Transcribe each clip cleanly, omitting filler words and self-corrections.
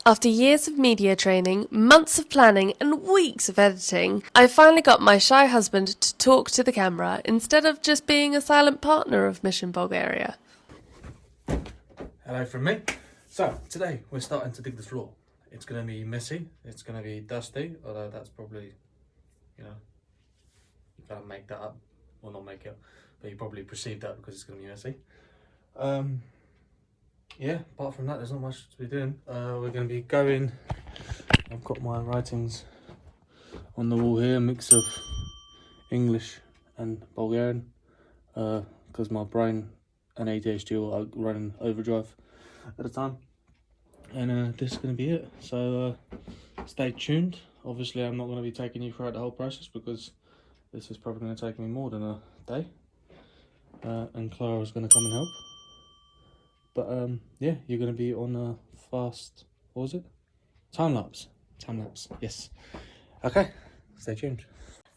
After years of media training, months of planning, and weeks of editing, I finally got my shy husband to talk to the camera instead of just being a silent partner of Mission.Bulgaria. Hello from me. So, today we're starting to dig the floor. It's going to be messy, it's going to be dusty, although that's probably, you gotta make that up, or not make it, but you probably perceive that because it's going to be messy. Yeah, apart from that, there's not much to be doing. We're going to be going, I've got my writings on the wall here, a mix of English and Bulgarian, because my brain and ADHD are running overdrive at the time. And this is going to be it, so stay tuned. Obviously I'm not going to be taking you throughout the whole process because this is probably going to take me more than a day, and Clara is going to come and help. But yeah, you're going to be on a fast, what was it? Time lapse, yes. Okay, stay tuned.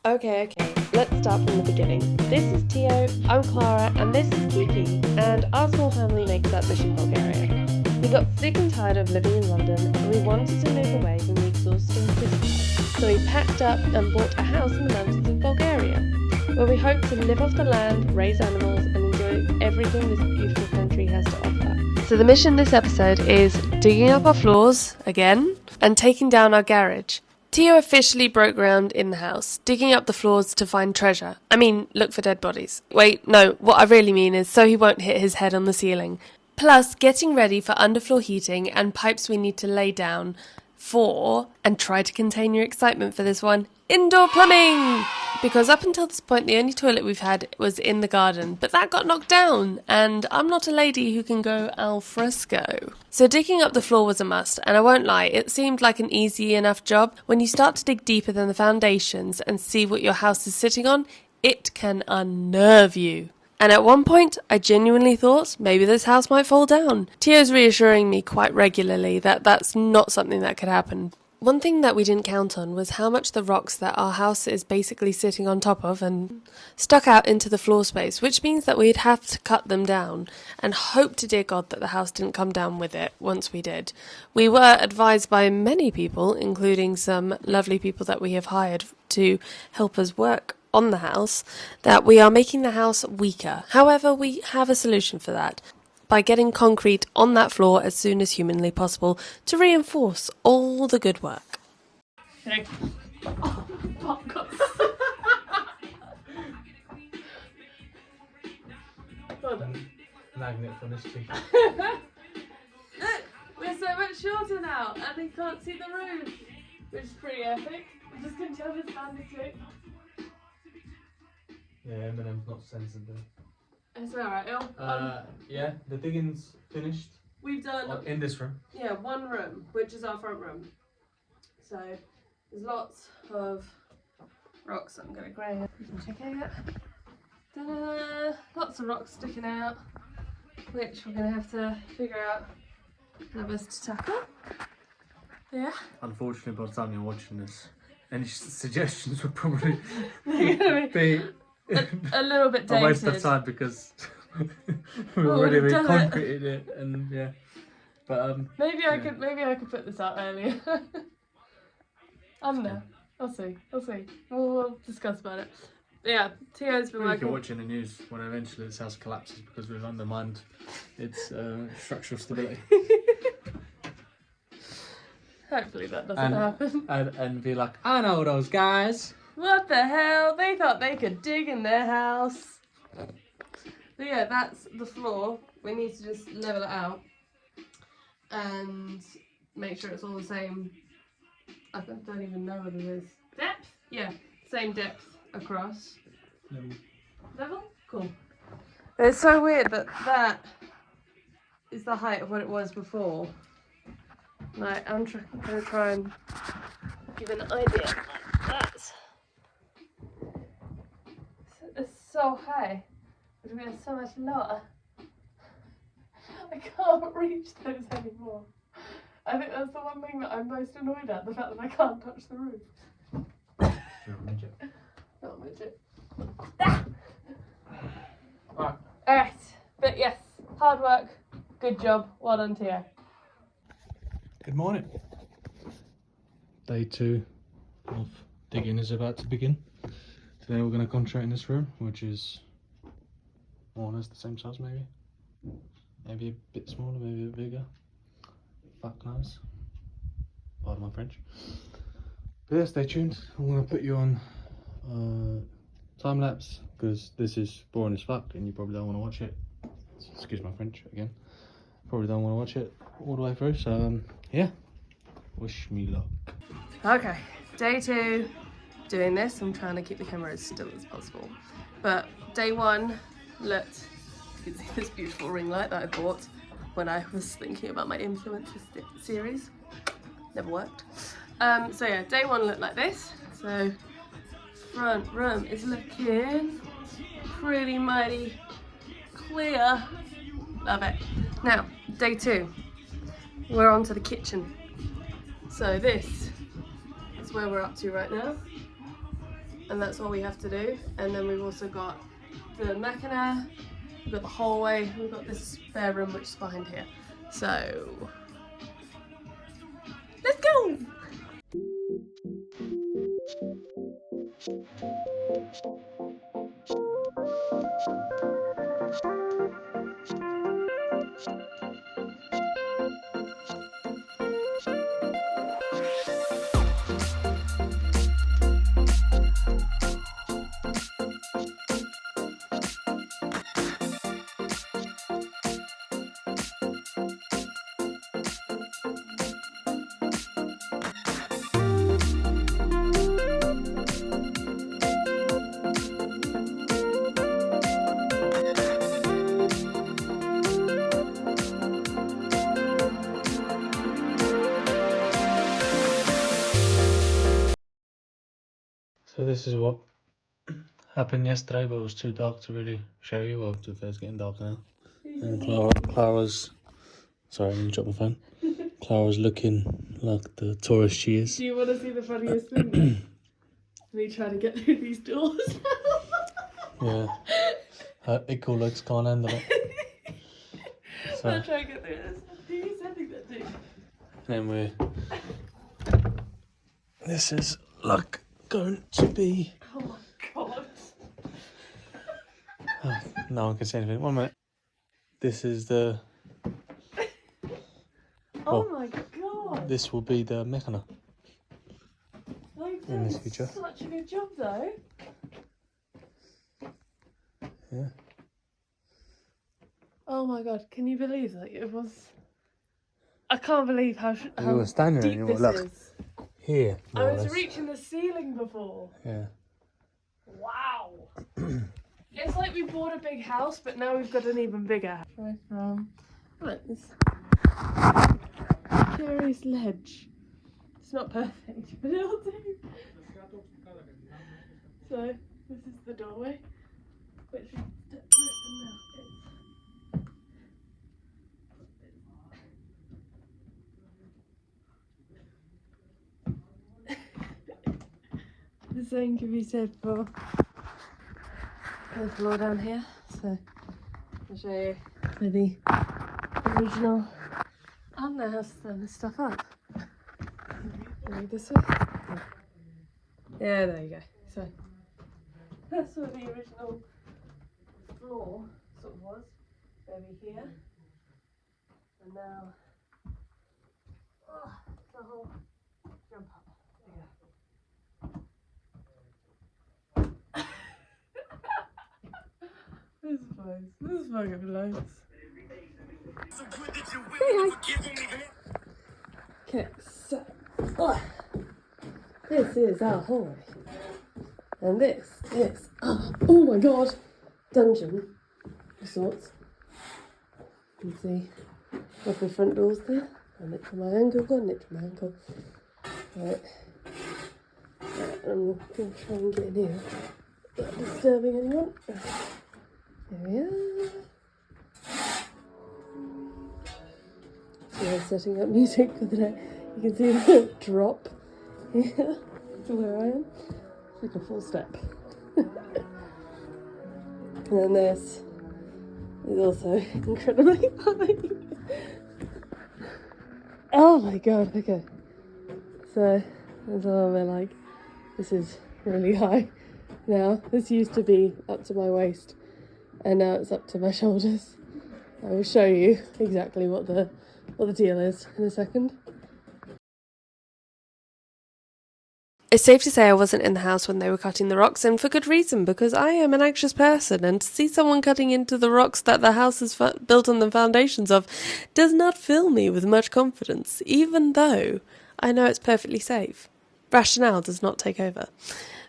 Okay, let's start from the beginning. This is Tio, I'm Clara, and this is Kiki, and our small family makes up Mission.Bulgaria. We got sick and tired of living in London, and we wanted to move away from the exhausting city life. So we packed up and bought a house in the mountains of Bulgaria, where we hope to live off the land, raise animals, and enjoy everything this beautiful country has to offer. So the mission this episode is digging up our floors, again, and taking down our garage. Tio officially broke ground in the house, digging up the floors to find treasure. I mean, look for dead bodies. Wait, no, what I really mean is so he won't hit his head on the ceiling. Plus, getting ready for underfloor heating and pipes we need to lay down for, and try to contain your excitement for this one, indoor plumbing! Because up until this point, the only toilet we've had was in the garden, but that got knocked down, and I'm not a lady who can go al fresco. So digging up the floor was a must, and I won't lie, it seemed like an easy enough job. When you start to dig deeper than the foundations and see what your house is sitting on, it can unnerve you. And at one point, I genuinely thought maybe this house might fall down. Tio's reassuring me quite regularly that that's not something that could happen. One thing that we didn't count on was how much the rocks that our house is basically sitting on top of and stuck out into the floor space, which means that we'd have to cut them down and hope to dear God that the house didn't come down with it once we did. We were advised by many people, including some lovely people that we have hired to help us work on the house, that we are making the house weaker. However, we have a solution for that, by getting concrete on that floor as soon as humanly possible to reinforce all the good work. Magnet from this tree. Look, we're so much shorter now, and they can't see the roof, which is pretty epic. I'm just going to tell this bandit trick. Yeah, Eminem's not censored though. It's alright, yeah, the digging's finished. We've done in this room. Yeah, one room, which is our front room. So there's lots of rocks that I'm going to grab. You can check out. Ta-da! Lots of rocks sticking out, which we're going to have to figure out how best to tackle. Yeah. Unfortunately, by the time you're watching this, any suggestions would probably be a little bit dated. A waste of time because we've already concreted it, and yeah. But maybe I could put this out earlier. I don't know. I'll see. We'll discuss about it. But yeah, Tio's been working. If you're watching the news when eventually this house collapses because we've undermined its structural stability. Hopefully that doesn't happen. And be like, I know those guys. What the hell? They thought they could dig in their house. But yeah, that's the floor. We need to just level it out and make sure it's all the same. I don't even know what it is. Depth? Yeah, same depth across. Level? Cool. It's so weird that that is the height of what it was before. Like, I'm going to try and give an idea like that. It's so high, but we are so much lower. I can't reach those anymore. I think that's the one thing that I'm most annoyed at, the fact that I can't touch the roof. You're a midget. Not a midget. Right. Alright, but yes, hard work, good job, well done Tio. Good morning. Day 2 of digging is about to begin. Today we're going to concentrate in this room, which is more or less the same size maybe. Maybe a bit smaller, maybe a bit bigger. Fuck knows. Pardon my French. But yeah, stay tuned. I'm going to put you on time lapse because this is boring as fuck and you probably don't want to watch it. Excuse my French again. Probably don't want to watch it all the way through, so yeah, wish me luck. Okay, day 2, doing this. I'm trying to keep the camera as still as possible. But day 1, looked, you can see this beautiful ring light that I bought when I was thinking about my influencer series. Never worked. So yeah, day 1 looked like this. So front room is looking pretty mighty clear. Love it. Now, day 2, we're on to the kitchen. So this is where we're up to right now. And that's what we have to do. And then we've also got the macana, we've got the hallway, we've got this spare room which is behind here. So, let's go! So this is what happened yesterday, but it was too dark to really show you. Well, to be fair, it's getting darker now. And Clara's, sorry, I didn't drop my phone. Clara's looking like the tourist she is. Do you want to see the funniest thing? Me trying to get through these doors. Yeah, her ickle legs can't handle it. So, I'll try and get through this. Who are you sending that to? then this is like going to be, Oh my god. no one can see anything. 1 minute. This is the, Oh my god. this will be the mechana They've in done this future. such a good job though. Yeah. Oh my god, can you believe that it was... I can't believe how were standing there deep and you this were, look. is. Here, I more or was less. reaching the ceiling before. Yeah. Wow. It's like we bought a big house, but now we've got an even bigger house. Right from... Look, this curious ledge. It's not perfect, but it'll do. So, this is the doorway, which we step through and now the same can be said for the floor down here. So I'll show you where the original. I don't know how to stand this stuff up. Maybe this way. Yeah, there you go. So that's where the original floor sort of was. Maybe here. And now the whole jump up. There you go. This is fucking loads. Okay, so this is our hallway, and this is oh my god, dungeon of sorts. You can see roughly front doors there. Got a nick from my ankle, got a nick from my ankle. Right. I'm gonna try and get in here without disturbing anyone. There we are. So I'm setting up music for the day. You can see the drop here to where I am. It's like a full step. And then this is also incredibly high. Oh my god, okay. So, it's a little bit like, this is really high now. This used to be up to my waist, and now it's up to my shoulders. I will show you exactly what the deal is in a second. It's safe to say I wasn't in the house when they were cutting the rocks, and for good reason, because I am an anxious person, and to see someone cutting into the rocks that the house is built on the foundations of does not fill me with much confidence, even though I know it's perfectly safe. Rationale does not take over.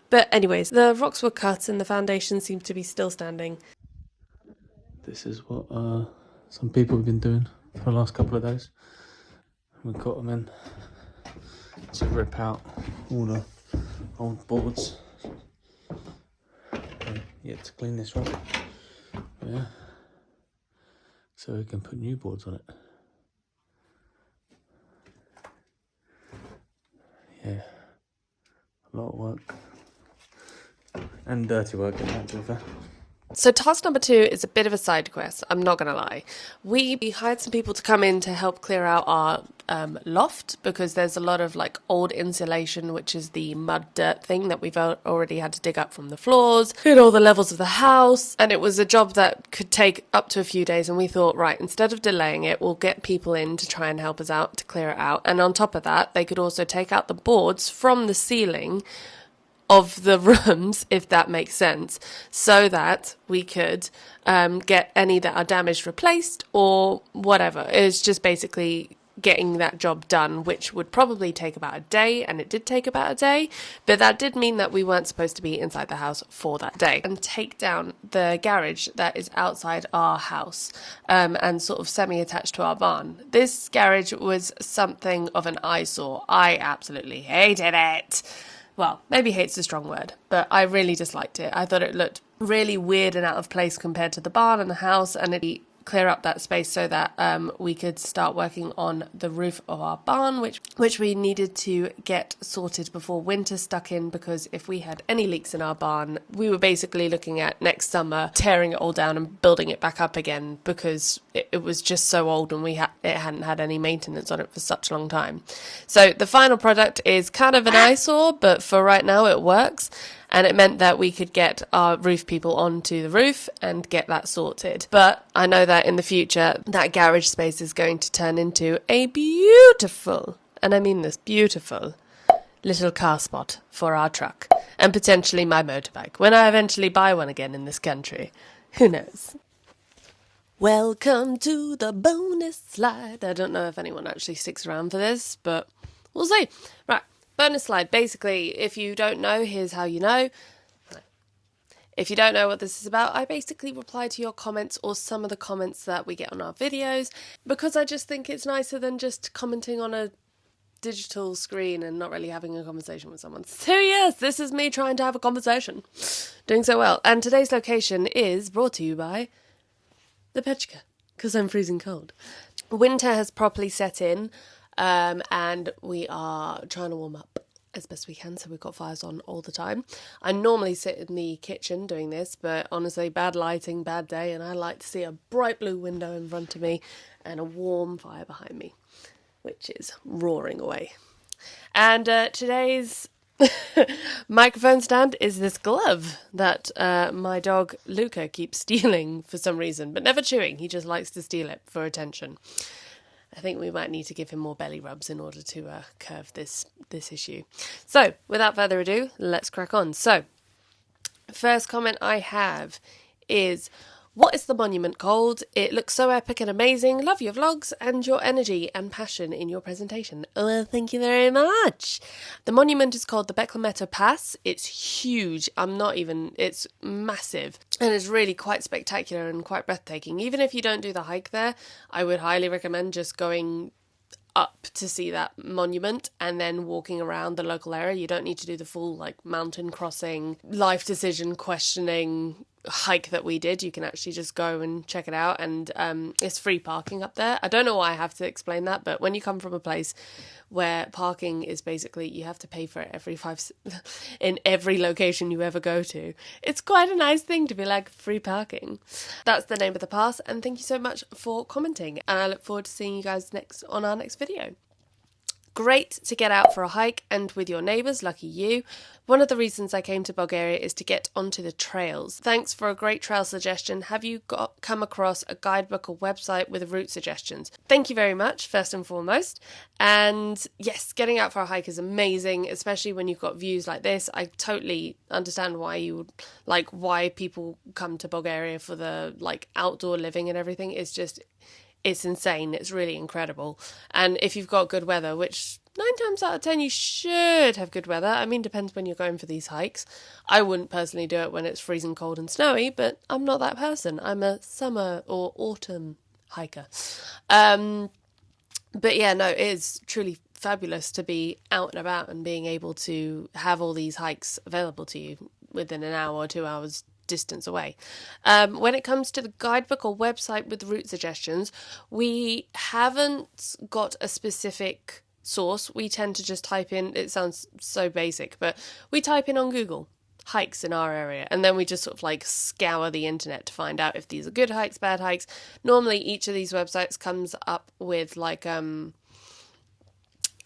But anyways, the rocks were cut and the foundation seemed to be still standing. This is what some people have been doing for the last couple of days. We've got them in to rip out all the old boards. Yet to clean this rock. Yeah. So we can put new boards on it. Yeah. A lot of work. And dirty work in that, to be fair. So task number 2 is a bit of a side quest, I'm not going to lie. We hired some people to come in to help clear out our loft, because there's a lot of like old insulation, which is the mud dirt thing that we've already had to dig up from the floors in all the levels of the house. And it was a job that could take up to a few days, and we thought, right, instead of delaying it, we'll get people in to try and help us out to clear it out. And on top of that, they could also take out the boards from the ceiling of the rooms, if that makes sense, so that we could get any that are damaged replaced or whatever. It's just basically getting that job done, which would probably take about a day, and it did take about a day, but that did mean that we weren't supposed to be inside the house for that day. And take down the garage that is outside our house and sort of semi-attached to our barn. This garage was something of an eyesore. I absolutely hated it. Well, maybe hate's a strong word, but I really disliked it. I thought it looked really weird and out of place compared to the barn and the house, and it'd clear up that space so that we could start working on the roof of our barn, which we needed to get sorted before winter stuck in, because if we had any leaks in our barn, we were basically looking at next summer tearing it all down and building it back up again, because it was just so old and it hadn't had any maintenance on it for such a long time. So the final product is kind of an eyesore, but for right now it works. And it meant that we could get our roof people onto the roof and get that sorted. But I know that in the future, that garage space is going to turn into a beautiful, and I mean this, beautiful, little car spot for our truck. And potentially my motorbike, when I eventually buy one again in this country. Who knows? Welcome to the bonus slide. I don't know if anyone actually sticks around for this, but we'll see. Right. Bonus slide. Basically, if you don't know, here's how you know. If you don't know what this is about, I basically reply to your comments or some of the comments that we get on our videos, because I just think it's nicer than just commenting on a digital screen and not really having a conversation with someone. So yes, this is me trying to have a conversation. Doing so well. And today's location is brought to you by the Pechka, because I'm freezing cold. Winter has properly set in. And we are trying to warm up as best we can, so we've got fires on all the time. I normally sit in the kitchen doing this, but honestly, bad lighting, bad day, and I like to see a bright blue window in front of me and a warm fire behind me, which is roaring away. And today's microphone stand is this glove that my dog Luca keeps stealing for some reason, but never chewing. He just likes to steal it for attention. I think we might need to give him more belly rubs in order to curb this issue. So, without further ado, let's crack on. So, first comment I have is, what is the monument called? It looks so epic and amazing. Love your vlogs and your energy and passion in your presentation. Well, thank you very much. The monument is called the Beclemeter Pass. It's huge. It's massive. And it's really quite spectacular and quite breathtaking. Even if you don't do the hike there, I would highly recommend just going up to see that monument and then walking around the local area. You don't need to do the full mountain crossing, life decision questioning hike that we did. You can actually just go and check it out, and it's free parking up there. I don't know why I have to explain that, but when you come from a place where parking is basically, you have to pay for it in every location you ever go to, it's quite a nice thing to be like, free parking. That's the name of the pass, and thank you so much for commenting, and I look forward to seeing you guys on our next video. great to get out for a hike and with your neighbours, lucky you. One of the reasons I came to Bulgaria is to get onto the trails. Thanks for a great trail suggestion. Have you come across a guidebook or website with route suggestions? Thank you very much, first and foremost. And yes, getting out for a hike is amazing, especially when you've got views like this. I totally understand why people come to Bulgaria for the outdoor living and everything. It's insane. It's really incredible. And if you've got good weather, which 9 times out of 10 you should have good weather. I mean, depends when you're going for these hikes. I wouldn't personally do it when it's freezing cold and snowy, but I'm not that person. I'm a summer or autumn hiker. But yeah, no, it is truly fabulous to be out and about and being able to have all these hikes available to you within an hour or 2 hours distance away. When it comes to the guidebook or website with route suggestions, we haven't got a specific source. We tend to just type in, it sounds so basic, but we type in on Google hikes in our area, and then we just sort of scour the internet to find out if these are good hikes, bad hikes. Normally each of these websites comes up with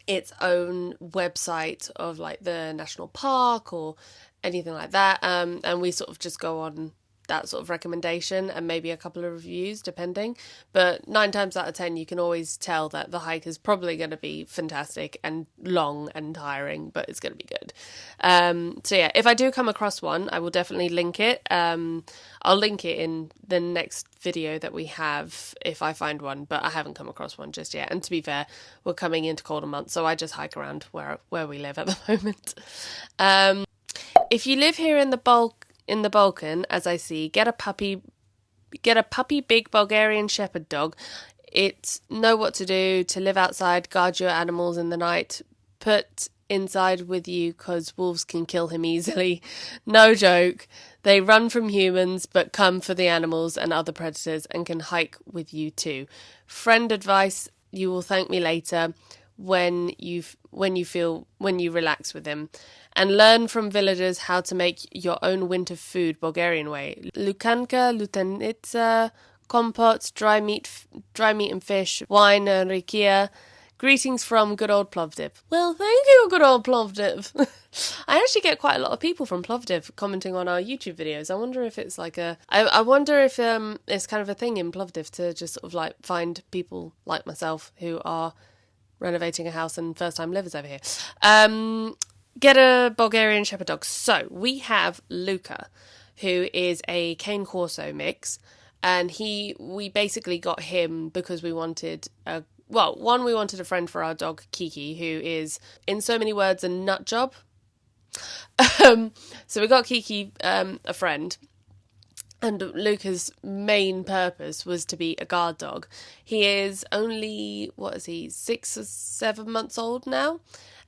its own website of the national park or anything like that, and we sort of just go on that sort of recommendation and maybe a couple of reviews depending, but 9 times out of 10 you can always tell that the hike is probably going to be fantastic and long and tiring, but it's going to be good. So yeah, if I do come across one, I will definitely link it. I'll link it in the next video that we have if I find one, but I haven't come across one just yet. And to be fair, we're coming into colder months, so I just hike around where we live at the moment. If you live here in the Balkan, as I see, get a puppy big Bulgarian shepherd dog. Know what to do to live outside, guard your animals in the night, put inside with you because wolves can kill him easily. No joke. They run from humans but come for the animals and other predators and can hike with you too. Friend advice, you will thank me later when you relax with him. And learn from villagers how to make your own winter food Bulgarian way. Lukanka, lutenica, compotes, dry meat and fish, wine and rakia. Greetings from good old Plovdiv. Well, thank you, good old Plovdiv. I actually get quite a lot of people from Plovdiv commenting on our YouTube videos. I wonder if it's I wonder if it's kind of a thing in Plovdiv to just sort of find people like myself who are renovating a house and first-time livers over here. Get a Bulgarian Shepherd dog. So we have Luca, who is a Cane Corso mix, and we basically got him because we wanted we wanted a friend for our dog Kiki, who is in so many words a nut job. So we got Kiki a friend. And Luca's main purpose was to be a guard dog. He is only, 6 or 7 months old now,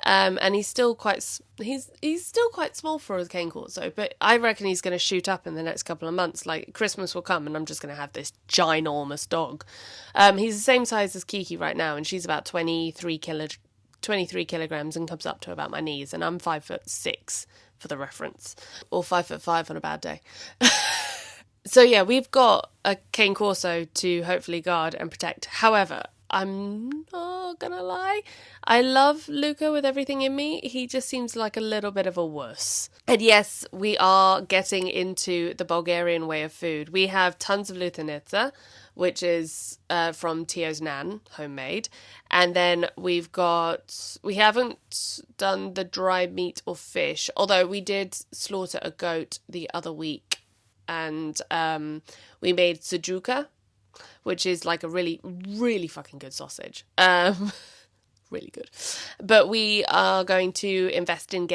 and he's still quite small for a Cane Corso. But I reckon he's going to shoot up in the next couple of months. Christmas will come, and I'm just going to have this ginormous dog. He's the same size as Kiki right now, and she's about 23 kilograms and comes up to about my knees, and I'm 5'6" for the reference, or 5'5" on a bad day. So yeah, we've got a Cane Corso to hopefully guard and protect. However, I'm not gonna lie, I love Luca with everything in me. He just seems like a little bit of a wuss. And yes, we are getting into the Bulgarian way of food. We have tons of lutenica, which is from Tio's nan, homemade. And then we haven't done the dry meat or fish, although we did slaughter a goat the other week. And we made sujuka, which is a really, really fucking good sausage. Really good. But we are going to invest in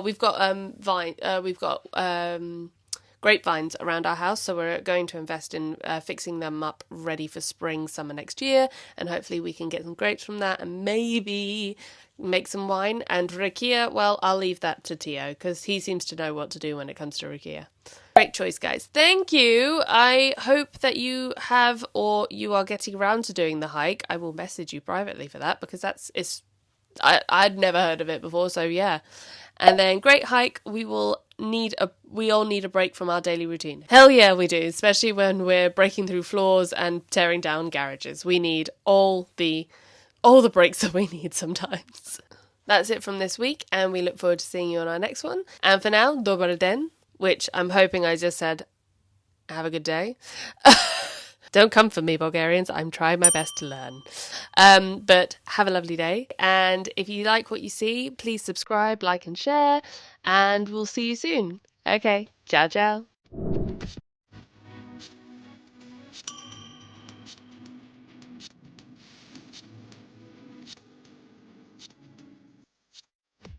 we've got grapevines around our house, so we're going to invest in fixing them up ready for spring, summer next year, and hopefully we can get some grapes from that and maybe make some wine. And rakia, well, I'll leave that to Tio because he seems to know what to do when it comes to rakia. Great choice, guys. Thank you. I hope that you have or you are getting around to doing the hike. I will message you privately for that because I'd never heard of it before, so yeah. And then great hike. We all need a break from our daily routine. Hell yeah, we do, especially when we're breaking through floors and tearing down garages. We need all the all the breaks that we need sometimes. That's it from this week, and we look forward to seeing you on our next one. And for now, dobar den, which I'm hoping I just said, have a good day. Don't come for me, Bulgarians. I'm trying my best to learn. But have a lovely day. And if you like what you see, please subscribe, like, and share. And we'll see you soon. Okay. Ciao, ciao.